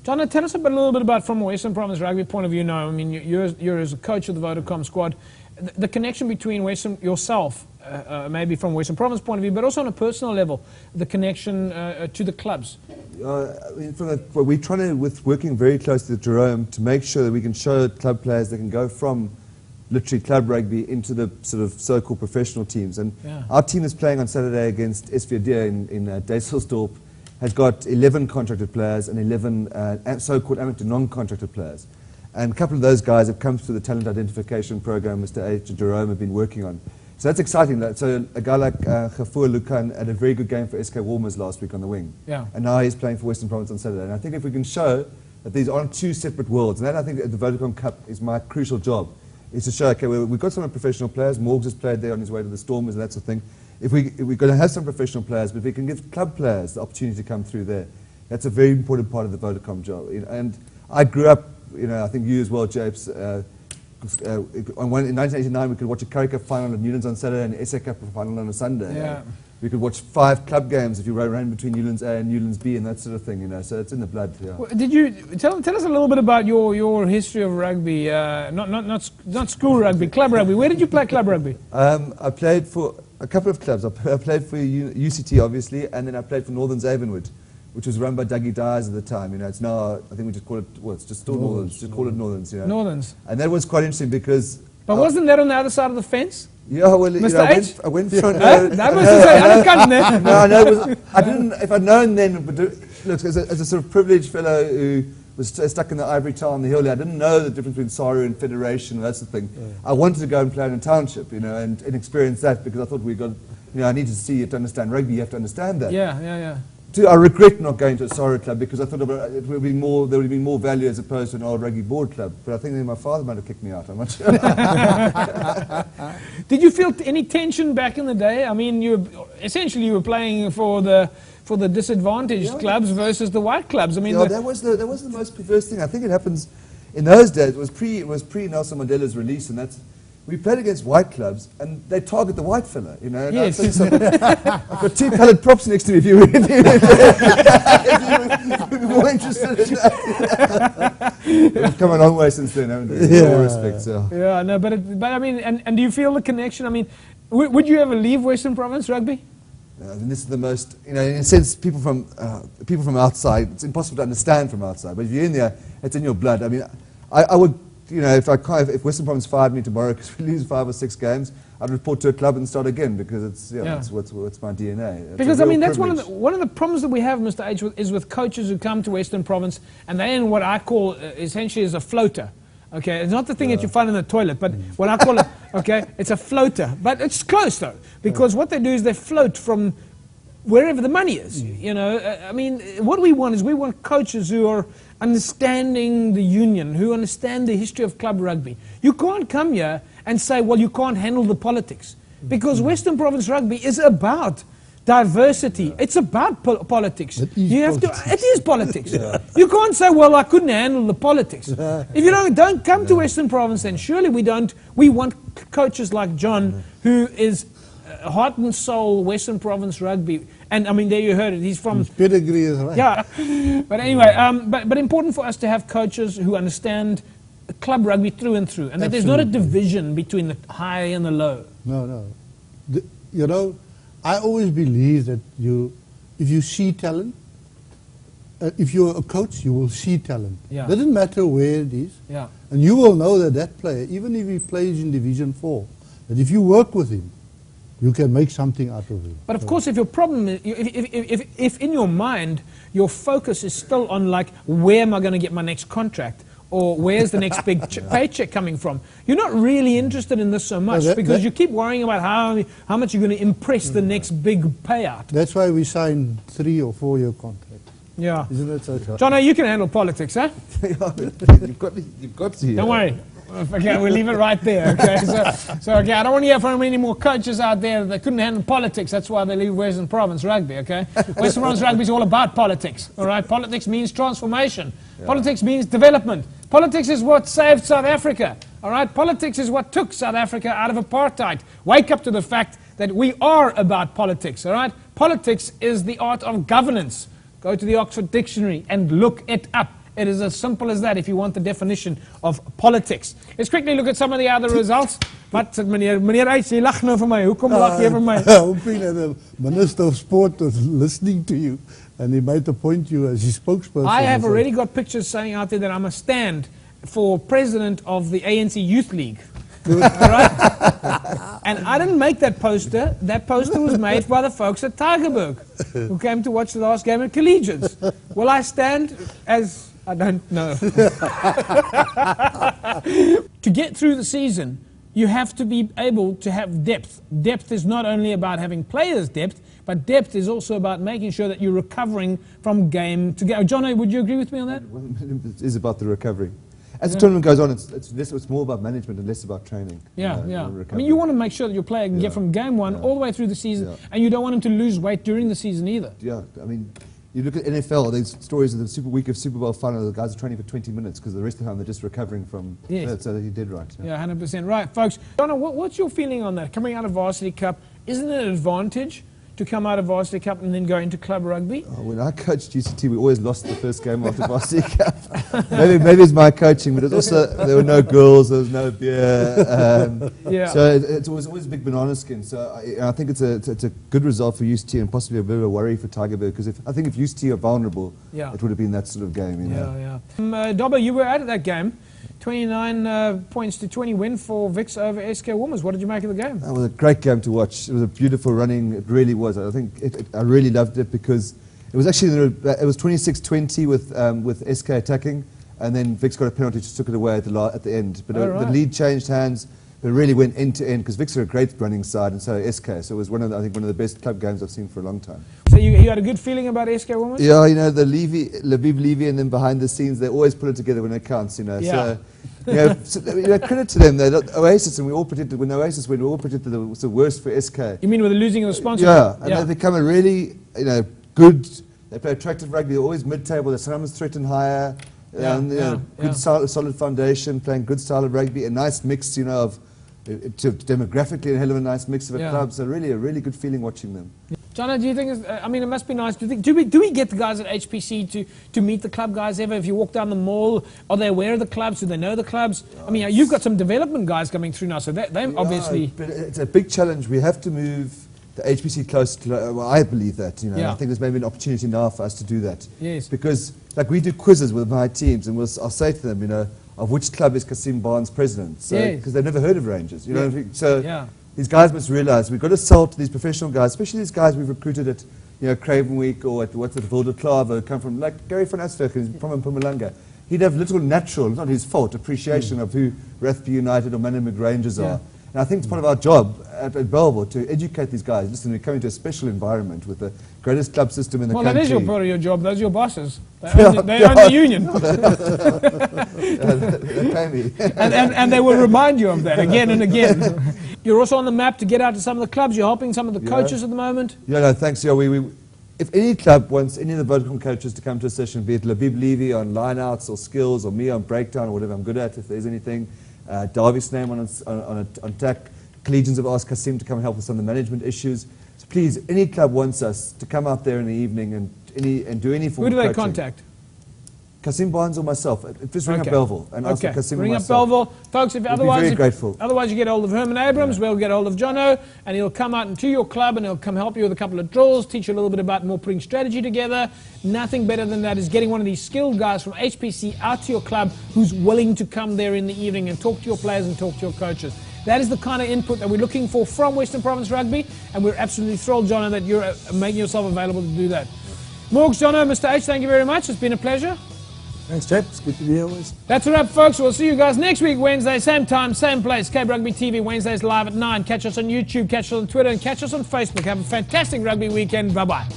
John, tell us a little bit about, from a Western Province rugby point of view now. I mean, you're as a coach of the Vodacom squad, the connection between yourself, maybe from Western Province point of view, but also on a personal level, the connection to the clubs. I mean, we're trying to, with working very closely with Jerome, to make sure that we can show club players that can go from literally club rugby into the sort of so-called professional teams. And our team is playing on Saturday against SV Deer in Duisseldorp, has got 11 contracted players and 11 so-called amateur non-contracted players. And a couple of those guys have come through the talent identification program Mr. H. and Jerome have been working on. So that's exciting. So a guy like Gafur Lukan had a very good game for SK Warmers last week on the wing. Yeah. And now he's playing for Western Province on Saturday. And I think if we can show that these aren't two separate worlds, and that I think at the Vodacom Cup is my crucial job, is to show, okay, we've got some professional players. Morgs has played there on his way to the Stormers and that sort of thing. If we're going to have some professional players, but if we can give club players the opportunity to come through there, that's a very important part of the Vodacom job. And I grew up, I think you as well, Japes. In 1989, we could watch a Currie Cup final at Newlands on Saturday and an SA Cup final on a Sunday. Yeah. We could watch 5 club games if you ran between Newlands A and Newlands B and that sort of thing. So it's in the blood. Yeah. Well, did you tell us a little bit about your history of rugby? Not school rugby, club rugby. Where did you play club rugby? I played for a couple of clubs. I played for UCT, obviously, and then I played for Northern Avonwood, which was run by Dougie Dyers at the time. It's now, I think we just call it, well, it's just still Northerns. Just call it Northerns. Northerns. And that was quite interesting because... But wasn't that on the other side of the fence? Yeah, well, Mr. I went from... That was to say, I didn't, if I'd known then, but look, as a sort of privileged fellow who was stuck in the ivory tower on the hill, I didn't know the difference between SARU and Federation and that sort of thing. Yeah. I wanted to go and play in a township, and experience that because I thought I need to see it to understand rugby, you have to understand that. Yeah. I regret not going to a SARU club because I thought there would have been more value as opposed to an old rugby board club. But I think my father might have kicked me out. I'm not sure. Did you feel any tension back in the day? I mean, you were playing for the disadvantaged clubs versus the white clubs. I mean, that was the most perverse thing. I think it happens in those days. It was pre Nelson Mandela's release, and we played against white clubs, and they target the white fella, And yes. I've got 2 coloured props next to me if you would be more interested in that. We've come a long way since then, haven't we? In all respects. Yeah, no, but I mean, and do you feel the connection? I mean, would you ever leave Western Province rugby? And this is the most, in a sense, people from outside, it's impossible to understand from outside, but if you're in there, it's in your blood. I mean, I would... if Western Province fired me tomorrow because we lose 5 or 6 games, I'd report to a club and start again because it's what's my DNA. Because I mean that's one of the problems that we have, Mr. H, is with coaches who come to Western Province and they're in what I call essentially is a floater. Okay, it's not the thing that you find in the toilet, but what I call it. Okay, it's a floater, but it's close though because what they do is they float from wherever the money is. I mean, what we want is coaches who are understanding the union, who understand the history of club rugby. You can't come here and say, well, you can't handle the politics. Because Western Province rugby is about diversity. It's about politics. It is politics. Yeah. You can't say, well, I couldn't handle the politics. If you don't come to Western Province, then surely we don't. We want coaches like John, who is heart and soul Western Province rugby. And I mean, there you heard it. He's from... His pedigree is right. Yeah. But anyway, but important for us to have coaches who understand club rugby through and through. And that there's not a division between the high and the low. No. I always believe that if you see talent, if you're a coach, you will see talent. Yeah. Doesn't matter where it is. Yeah. And you will know that player, even if he plays in Division 4, that if you work with him, you can make something out of it. But of course, if your problem is, if in your mind your focus is still on like, where am I going to get my next contract, or where's the next big paycheck coming from, you're not really interested in this so much because you keep worrying about how much you're going to impress the next big payout. That's why we sign 3 or 4 year contracts. Yeah. Isn't it so? Jono, you can handle politics, huh? You've got to. Don't worry. Okay, we'll leave it right there. Okay, so okay, I don't want to hear from any more coaches out there that couldn't handle politics. That's why they leave Western Province rugby. Okay, Western Province rugby is all about politics. All right, politics means transformation. Yeah. Politics means development. Politics is what saved South Africa. All right, politics is what took South Africa out of apartheid. Wake up to the fact that we are about politics. All right, politics is the art of governance. Go to the Oxford Dictionary and look it up. It is as simple as that if you want the definition of politics. Let's quickly look at some of the other results. Wat meneer H, jy lag nou vir my. Hoekom lag jy vir my? Hoping that the Minister of Sport is listening to you and he might appoint you as his spokesperson. I have already got pictures saying out there that I'm a stand for president of the ANC Youth League. Right? And I didn't make that poster. That poster was made by the folks at Tigerberg who came to watch the last game at Collegians. Will I stand as... I don't know. To get through the season, you have to be able to have depth. Depth is not only about having players' depth, but depth is also about making sure that you're recovering from game to game. Jono, would you agree with me on that? It is about the recovery. As the tournament goes on, it's more about management and less about training. Yeah, yeah. I mean, you want to make sure that your player can get from game one all the way through the season, and you don't want him to lose weight during the season either. Yeah, I mean, you look at NFL, there's stories of the Super Week of Super Bowl final, the guys are training for 20 minutes because the rest of the time they're just recovering from... Yes. So he did right. Yeah, 100%. Right, folks. Donna, what's your feeling on that? Coming out of Varsity Cup, isn't it an advantage to come out of Varsity Cup and then go into club rugby? When I coached UCT, we always lost the first game after Varsity Cup. maybe it's my coaching, but it's also there were no girls, there was no beer. So it was always a big banana skin. So I think it's a good result for UCT and possibly a bit of a worry for Tigerberg because I think if UCT are vulnerable, it would have been that sort of game. You know? Dobbo, you were out at that game. 29 points to 20 win for Vix over SK Woomers. What did you make of the game? It was a great game to watch. It was a beautiful running. It really was. I think I really loved it because it was actually it was 26-20 with SK attacking, and then Vix got a penalty, just took it away at the end. But the lead changed hands. It really went end to end because Vix are a great running side, and so SK. So it was one of the best club games I've seen for a long time. So you had a good feeling about SK Woomers? Yeah, you know, the Labib Levy and then behind the scenes, they always put it together when it counts, you know. Yeah. So, credit to them. Oasis, and we all predicted, when Oasis went, we all predicted it was the worst for SK. You mean with the losing of the sponsor? Yeah, and they've become a really, good, they play attractive rugby, they're always mid-table, they sometimes threaten higher, good solid foundation, playing good style of rugby, a nice mix, of demographically a hell of a nice mix of a club, so really a really good feeling watching them. Jono, do you think, it must be nice, do we get the guys at HPC to meet the club guys ever? If you walk down the mall, are they aware of the clubs? Do they know the clubs? I mean, you've got some development guys coming through now, so they obviously... But it's a big challenge. We have to move the HPC close to, well, I believe that, I think there's maybe an opportunity now for us to do that. Yes. Because, we do quizzes with my teams, and I'll say to them, of which club is Kasim Barnes president? So, because they've never heard of Rangers, these guys must realize we've got to sell to these professional guys, especially these guys we've recruited at Craven Week or at Wilderklaver, come from, like Gary van Asverken from Mpumalanga. He'd have little natural, not his fault, appreciation of who Rathby United or Manenberg Rangers are. And I think it's part of our job at Belleville to educate these guys. Listen, we're coming to a special environment with the greatest club system in the country. Well, that is part of your job. Those are your bosses. They own the union. They pay me. and they will remind you of that again and again. You're also on the map to get out to some of the clubs. You're helping some of the coaches at the moment. Yeah, no, thanks. Yeah, if any club wants any of the Vodacom coaches to come to a session, be it Labib Levy on lineouts or skills or me on breakdown or whatever I'm good at, if there's anything, Darby's name on tack. Collegians have asked Kasim to come and help with some of the management issues. So please, any club wants us to come out there in the evening and do any form of coaching. Who do they contact? Kasim Barnes or myself. Just ring up Belleville and ask for Kasim ring or up Belleville. Folks, if very grateful. Otherwise you get hold of Herman Abrams, we'll get hold of Jono, and he'll come out into your club and he'll come help you with a couple of drills, teach you a little bit about more putting strategy together. Nothing better than that is getting one of these skilled guys from HPC out to your club who's willing to come there in the evening and talk to your players and talk to your coaches. That is the kind of input that we're looking for from Western Province Rugby, and we're absolutely thrilled, Jono, that you're making yourself available to do that. Morgs, Jono, Mr. H, thank you very much. It's been a pleasure. Thanks, Jake. It's good to be here always. That's a wrap, folks. We'll see you guys next week, Wednesday, same time, same place. Cape Rugby TV, Wednesdays live at 9. Catch us on YouTube, catch us on Twitter, and catch us on Facebook. Have a fantastic rugby weekend. Bye-bye.